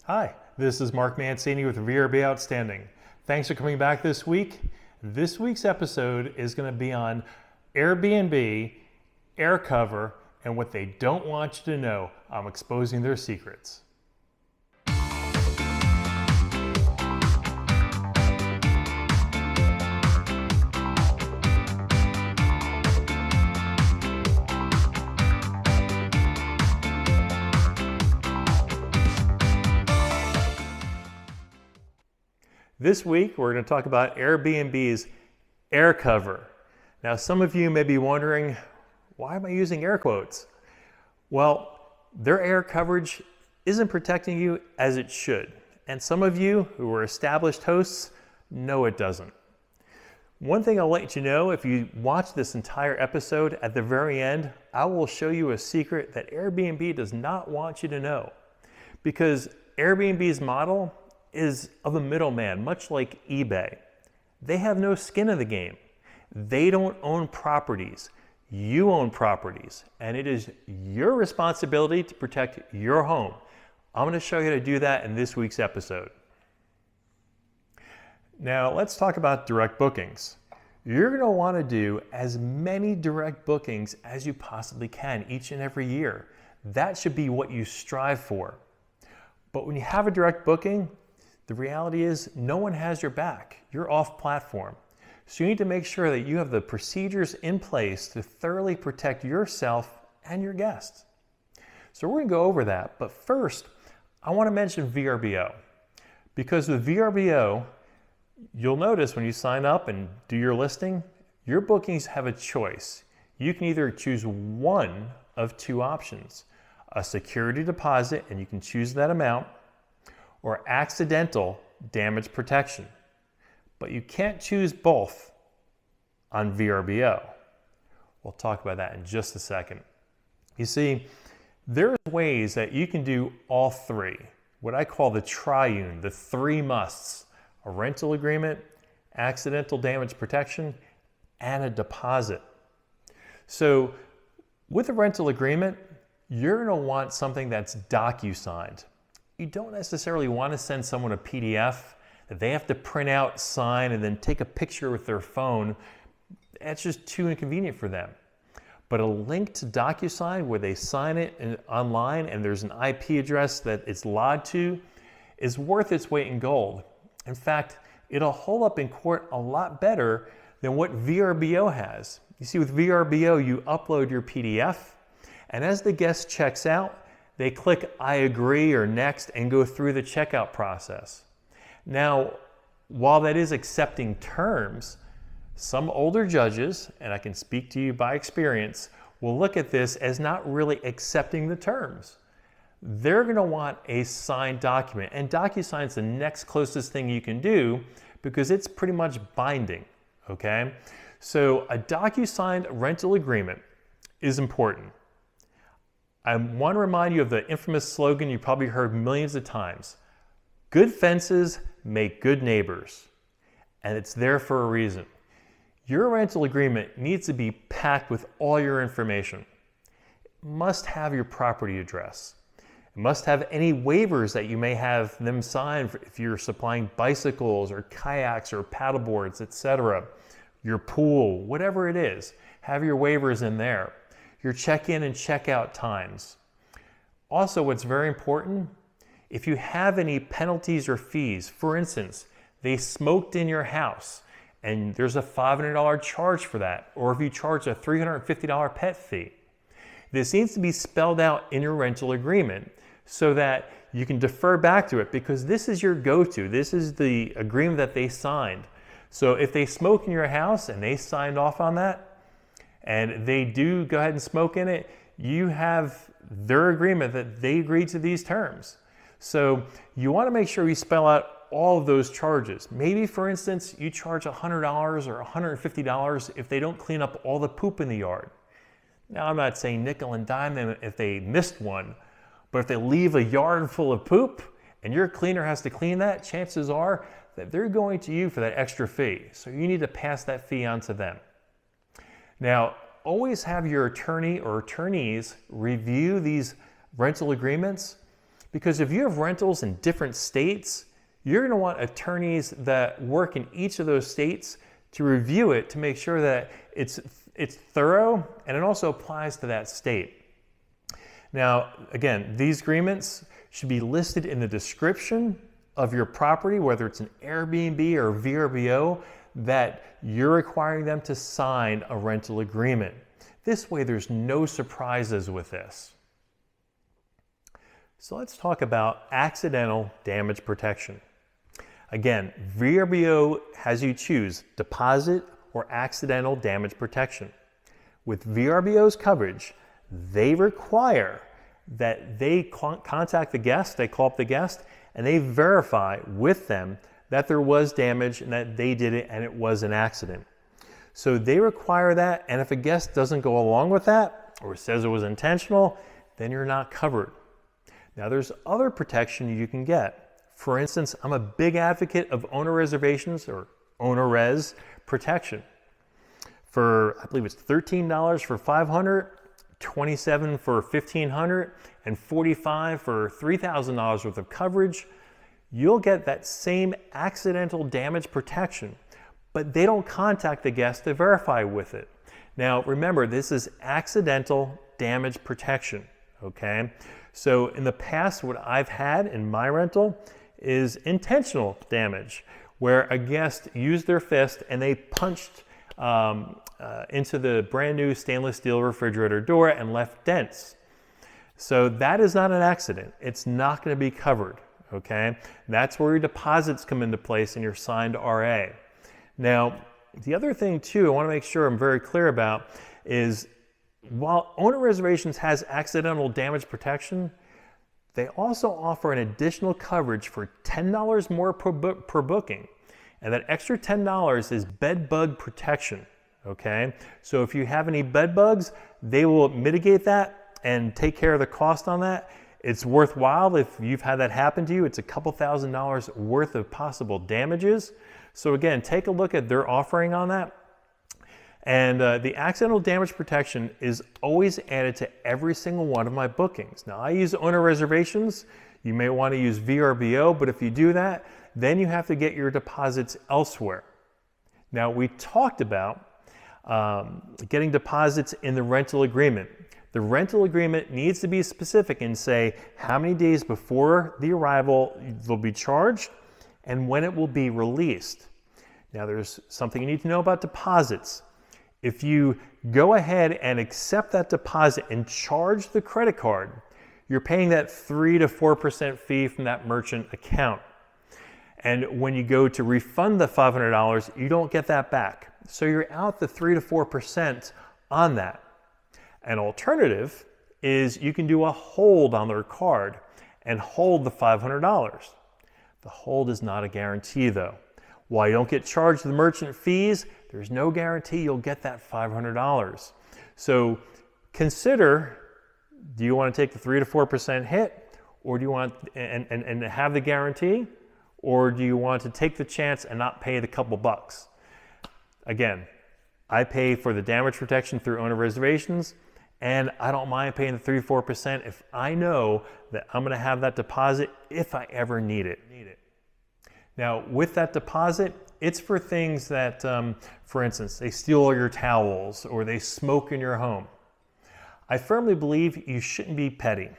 Hi, this is Mark Mancini with VRBO Outstanding. Thanks for coming back this week. This week's episode is going to be on Airbnb, Aircover, and what they don't want you to know. I'm exposing their secrets. This week, we're going to talk about Airbnb's Aircover. Now, some of you may be wondering, why am I using air quotes? Well, their air coverage isn't protecting you as it should. And some of you who are established hosts know it doesn't. One thing I'll let you know, if you watch this entire episode, at the very end, I will show you a secret that Airbnb does not want you to know. Because Airbnb's model is of a middleman, much like eBay. They have no skin in the game. They don't own properties. You own properties, and it is your responsibility to protect your home. I'm going to show you how to do that in this week's episode. Now, let's talk about direct bookings. You're going to want to do as many direct bookings as you possibly can each and every year. That should be what you strive for. But when you have a direct booking, the reality is no one has your back. You're off platform. So you need to make sure that you have the procedures in place to thoroughly protect yourself and your guests. So we're going to go over that. But first, I want to mention VRBO. Because with VRBO, you'll notice when you sign up and do your listing, your bookings have a choice. You can either choose one of two options: a security deposit, and you can choose that amount, or accidental damage protection. But you can't choose both on VRBO. We'll talk about that in just a second. You see, there's ways that you can do all three, what I call the Triune, the three musts: a rental agreement, accidental damage protection, and a deposit. So with a rental agreement, you're going to want something that's Docusigned. You don't necessarily want to send someone a PDF that they have to print out, sign, and then take a picture with their phone. That's just too inconvenient for them. But a link to Docusign where they sign it online and there's an IP address that it's logged to is worth its weight in gold. In fact, it'll hold up in court a lot better than what VRBO has. You see, with VRBO, you upload your PDF, and as the guest checks out, they click I agree or next and go through the checkout process. Now, while that is accepting terms, some older judges, and I can speak to you by experience, will look at this as not really accepting the terms. They're going to want a signed document, and Docusign is the next closest thing you can do because it's pretty much binding, okay? So a Docusigned rental agreement is important. I want to remind you of the infamous slogan you probably heard millions of times: good fences make good neighbors. And it's there for a reason. Your rental agreement needs to be packed with all your information. It must have your property address. It must have any waivers that you may have them sign if you're supplying bicycles or kayaks or paddleboards, etc. Your pool, whatever it is, have your waivers in there. Your check-in and check-out times. Also, what's very important, if you have any penalties or fees, for instance, they smoked in your house and there's a $500 charge for that, or if you charge a $350 pet fee, this needs to be spelled out in your rental agreement so that you can defer back to it, because this is your go-to. This is the agreement that they signed. So if they smoke in your house and they signed off on that, and they do go ahead and smoke in it, you have their agreement that they agreed to these terms. So you want to make sure you spell out all of those charges. Maybe, for instance, you charge $100 or $150 if they don't clean up all the poop in the yard. Now, I'm not saying nickel and dime them if they missed one, but if they leave a yard full of poop and your cleaner has to clean that, chances are that they're going to you for that extra fee. So you need to pass that fee on to them. Now, always have your attorney or attorneys review these rental agreements, Because if you have rentals in different states, you're going to want attorneys that work in each of those states to review it to make sure that it's thorough and it also applies to that state. Now, again, these agreements should be listed in the description of your property, whether it's an Airbnb or VRBO, that you're requiring them to sign a rental agreement. This way, there's no surprises with this. So let's talk about accidental damage protection. Again, VRBO has you choose deposit or accidental damage protection. With VRBO's coverage, they require that they contact the guest, they call up the guest, and they verify with them that there was damage and that they did it and it was an accident. So they require that, and if a guest doesn't go along with that or says it was intentional, then you're not covered. Now there's other protection you can get. For instance, I'm a big advocate of owner reservations or owner res protection. For, I believe it's $13 for $500, $27 for $1,500, and $45 for $3,000 worth of coverage. You'll get that same accidental damage protection, but they don't contact the guest to verify with it. Now remember, this is accidental damage protection, okay? So in the past, what I've had in my rental is intentional damage, where a guest used their fist and they punched into the brand new stainless steel refrigerator door and left dents. So that is not an accident. It's not going to be covered, okay? That's where your deposits come into place in your signed RA. Now, the other thing too, I want to make sure I'm very clear about is while owner reservations has accidental damage protection, they also offer an additional coverage for $10 more per booking. And that extra $10 is bed bug protection, okay? So if you have any bed bugs, they will mitigate that and take care of the cost on that. It's worthwhile if you've had that happen to you. It's a couple $1,000s worth of possible damages. So again, take a look at their offering on that. And the accidental damage protection is always added to every single one of my bookings. Now I use owner reservations. You may want to use VRBO, but if you do that, then you have to get your deposits elsewhere. Now we talked about getting deposits in the rental agreement. The rental agreement needs to be specific and say how many days before the arrival they'll be charged and when it will be released. Now there's something you need to know about deposits. If you go ahead and accept that deposit and charge the credit card, you're paying that 3 to 4% fee from that merchant account. And when you go to refund the $500, you don't get that back. So you're out the 3 to 4% on that. An alternative is you can do a hold on their card and hold the $500. The hold is not a guarantee though. While you don't get charged the merchant fees, there's no guarantee you'll get that $500. So consider, do you want to take the 3 to 4% hit, or do you want and have the guarantee, or do you want to take the chance and not pay the couple bucks? Again, I pay for the damage protection through owner reservations, and I don't mind paying the 3 to 4% if I know that I'm going to have that deposit if I ever need it. Now, with that deposit, it's for things that, for instance, they steal all your towels or they smoke in your home. I firmly believe you shouldn't be petty.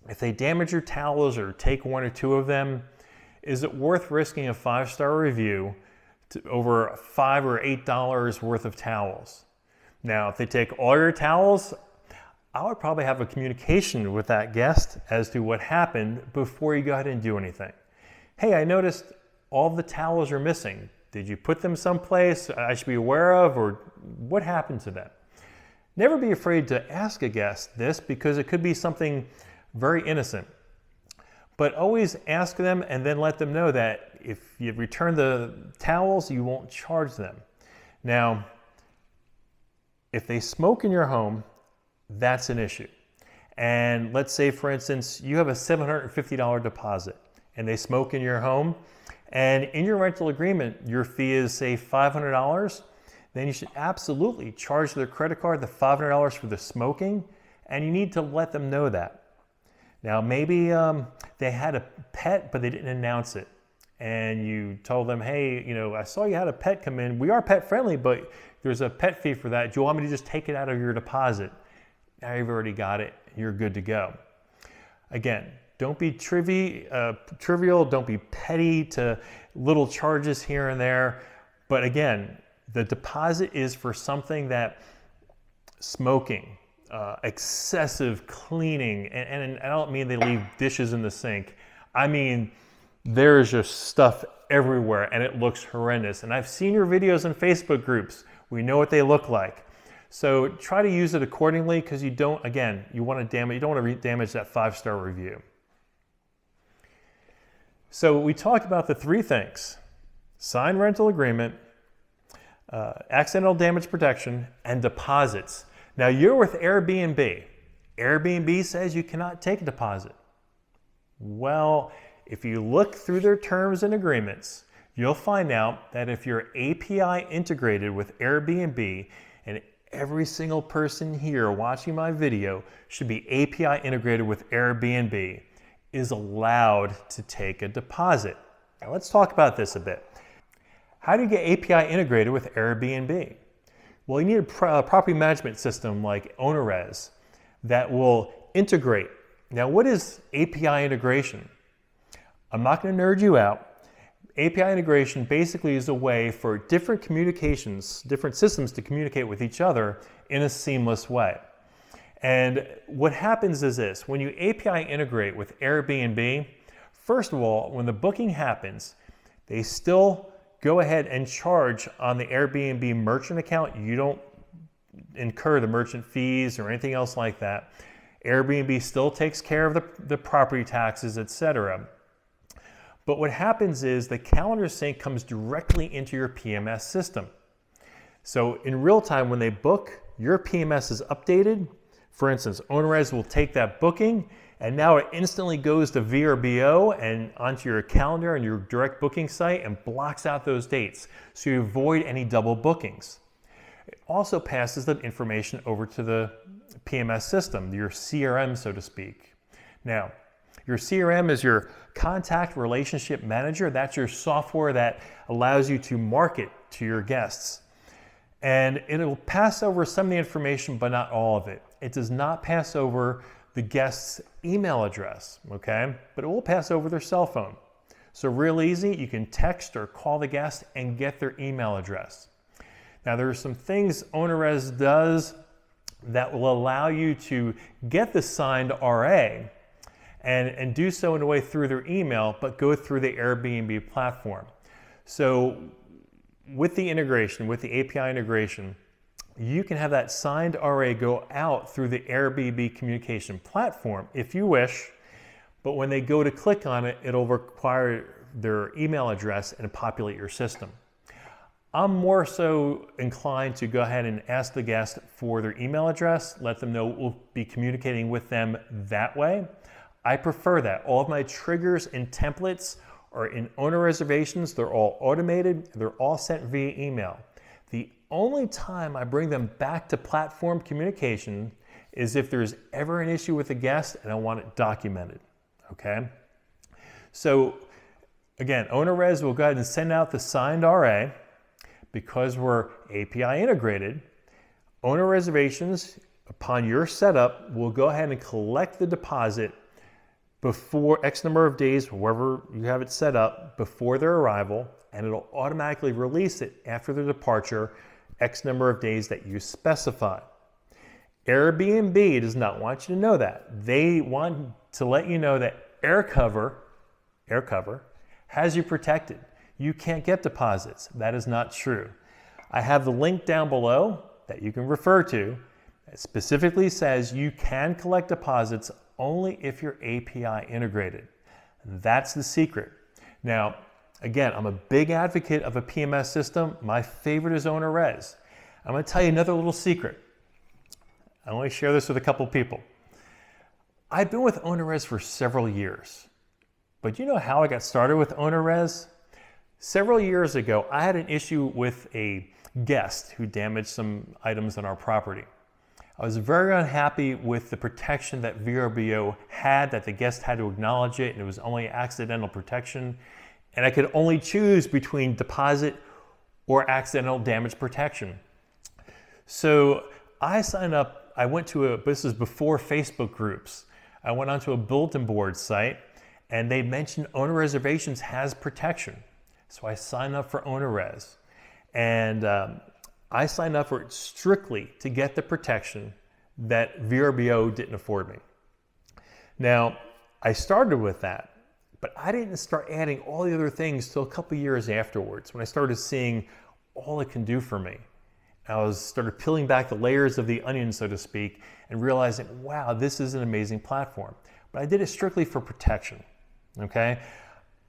If they damage your towels or take 1 or 2 of them, is it worth risking a 5-star review to over $5 or $8 worth of towels? Now, if they take all your towels, I would probably have a communication with that guest as to what happened before you go ahead and do anything. Hey, I noticed all the towels are missing. Did you put them someplace I should be aware of, or what happened to them? Never be afraid to ask a guest this, because it could be something very innocent. But always ask them and then let them know that if you return the towels, you won't charge them. Now, if they smoke in your home, that's an issue. And let's say, for instance, you have a $750 deposit and they smoke in your home, and in your rental agreement, your fee is, say, $500, then you should absolutely charge their credit card the $500 for the smoking, and you need to let them know that. Now maybe they had a pet, but they didn't announce it. And you told them, hey, I saw you had a pet come in. We are pet friendly, but there's a pet fee for that. Do you want me to just take it out of your deposit? Now you've already got it. You're good to go. Again, don't be trivial. Don't be petty to little charges here and there. But again, the deposit is for something that smoking, excessive cleaning, and I don't mean they leave dishes in the sink. I mean, there's just stuff everywhere and it looks horrendous. And I've seen your videos in Facebook groups. We know what they look like. So try to use it accordingly, because you don't want to damage that 5-star review. So we talked about the 3 things: signed rental agreement, accidental damage protection, and deposits. Now you're with Airbnb. Airbnb says you cannot take a deposit. Well, if you look through their terms and agreements, you'll find out that if you're API integrated with Airbnb, and every single person here watching my video should be API integrated with Airbnb, is allowed to take a deposit. Now let's talk about this a bit. How do you get API integrated with Airbnb? Well, you need a property management system like OwnerRez that will integrate. Now, what is API integration? I'm not going to nerd you out. API integration basically is a way for different systems to communicate with each other in a seamless way. And what happens is this: when you API integrate with Airbnb, first of all, when the booking happens, they still go ahead and charge on the Airbnb merchant account. You don't incur the merchant fees or anything else like that. Airbnb still takes care of the property taxes, etc. But what happens is the calendar sync comes directly into your PMS system. So in real time, when they book, your PMS is updated. For instance, OwnerRez will take that booking, and now it instantly goes to VRBO and onto your calendar and your direct booking site and blocks out those dates, so you avoid any double bookings. It also passes the information over to the PMS system, your CRM, so to speak. Now, your CRM is your contact relationship manager. That's your software that allows you to market to your guests. And it'll pass over some of the information, but not all of it. It does not pass over the guest's email address, okay? But it will pass over their cell phone. So real easy, you can text or call the guest and get their email address. Now, there are some things OwnerRez does that will allow you to get the signed RA and do so in a way through their email, but go through the Airbnb platform. So with the integration, with the API integration, you can have that signed RA go out through the Airbnb communication platform if you wish, but when they go to click on it, it'll require their email address and populate your system. I'm more so inclined to go ahead and ask the guest for their email address, let them know we'll be communicating with them that way. I prefer that. All of my triggers and templates are in owner reservations. They're all automated. They're all sent via email. The only time I bring them back to platform communication is if there's ever an issue with a guest and I want it documented, okay? So again, OwnerRez will go ahead and send out the signed RA. Because we're API integrated, owner reservations, upon your setup, will go ahead and collect the deposit before X number of days, wherever you have it set up, before their arrival, and it'll automatically release it after their departure, X number of days that you specify. Airbnb does not want you to know that. They want to let you know that Aircover has you protected. You can't get deposits. That is not true. I have the link down below that you can refer to that specifically says you can collect deposits only if you're API integrated. That's the secret. Now, again, I'm a big advocate of a PMS system. My favorite is OwnerRez. I'm going to tell you another little secret. I only share this with a couple people. I've been with OwnerRez for several years. But you know how I got started with OwnerRez? Several years ago, I had an issue with a guest who damaged some items on our property. I was very unhappy with the protection that VRBO had, that the guest had to acknowledge it, and it was only accidental protection. And I could only choose between deposit or accidental damage protection. So I signed up, this was before Facebook groups. I went onto a bulletin board site and they mentioned owner reservations has protection. So I signed up for owner res. And I signed up for it strictly to get the protection that VRBO didn't afford me. Now, I started with that, but I didn't start adding all the other things till a couple years afterwards when I started seeing all it can do for me. I started peeling back the layers of the onion, so to speak, and realizing, wow, this is an amazing platform. But I did it strictly for protection, okay?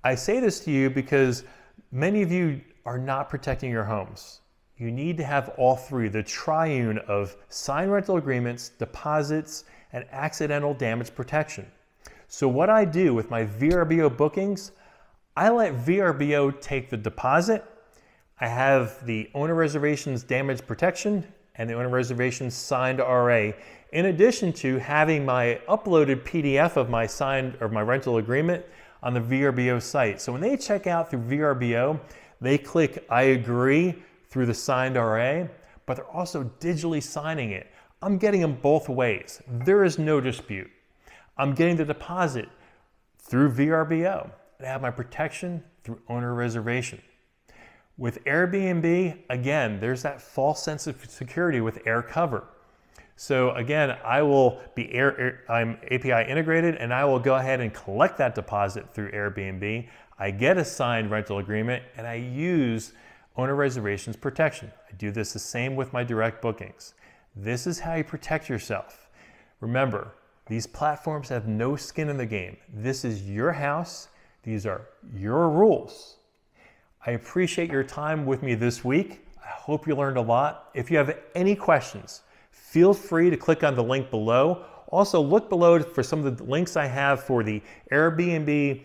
I say this to you because many of you are not protecting your homes. You need to have all three, the triune of signed rental agreements, deposits, and accidental damage protection. So what I do with my VRBO bookings, I let VRBO take the deposit. I have the owner reservations damage protection and the owner reservations signed RA, in addition to having my uploaded PDF of my signed or my rental agreement on the VRBO site. So when they check out through VRBO, they click I agree through the signed RA, but they're also digitally signing it. I'm getting them both ways. There is no dispute. I'm getting the deposit through VRBO, and I have my protection through owner reservation. With Airbnb, again, there's that false sense of security with Aircover. So again, I'm API integrated, and I will go ahead and collect that deposit through Airbnb. I get a signed rental agreement, and I use owner reservations protection. I do this the same with my direct bookings. This is how you protect yourself. Remember, these platforms have no skin in the game. This is your house. These are your rules. I appreciate your time with me this week. I hope you learned a lot. If you have any questions, feel free to click on the link below. Also, look below for some of the links I have for the Airbnb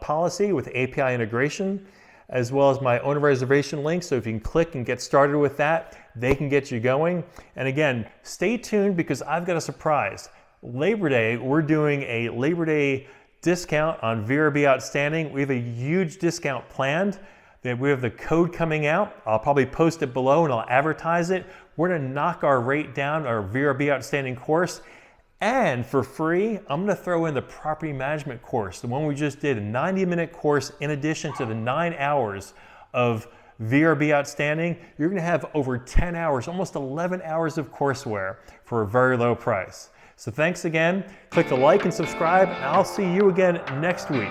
policy with API integration, as well as my owner reservation link. So if you can click and get started with that, they can get you going. And again, stay tuned because I've got a surprise. Labor Day, we're doing a Labor Day discount on VRB Outstanding. We have a huge discount planned. We have the code coming out. I'll probably post it below and I'll advertise it. We're gonna knock our rate down, our VRB Outstanding course. And for free, I'm gonna throw in the property management course, the one we just did, a 90-minute course in addition to the 9 hours of VRB Outstanding. You're gonna have over 10 hours, almost 11 hours of courseware for a very low price. So thanks again. Click the like and subscribe, and I'll see you again next week.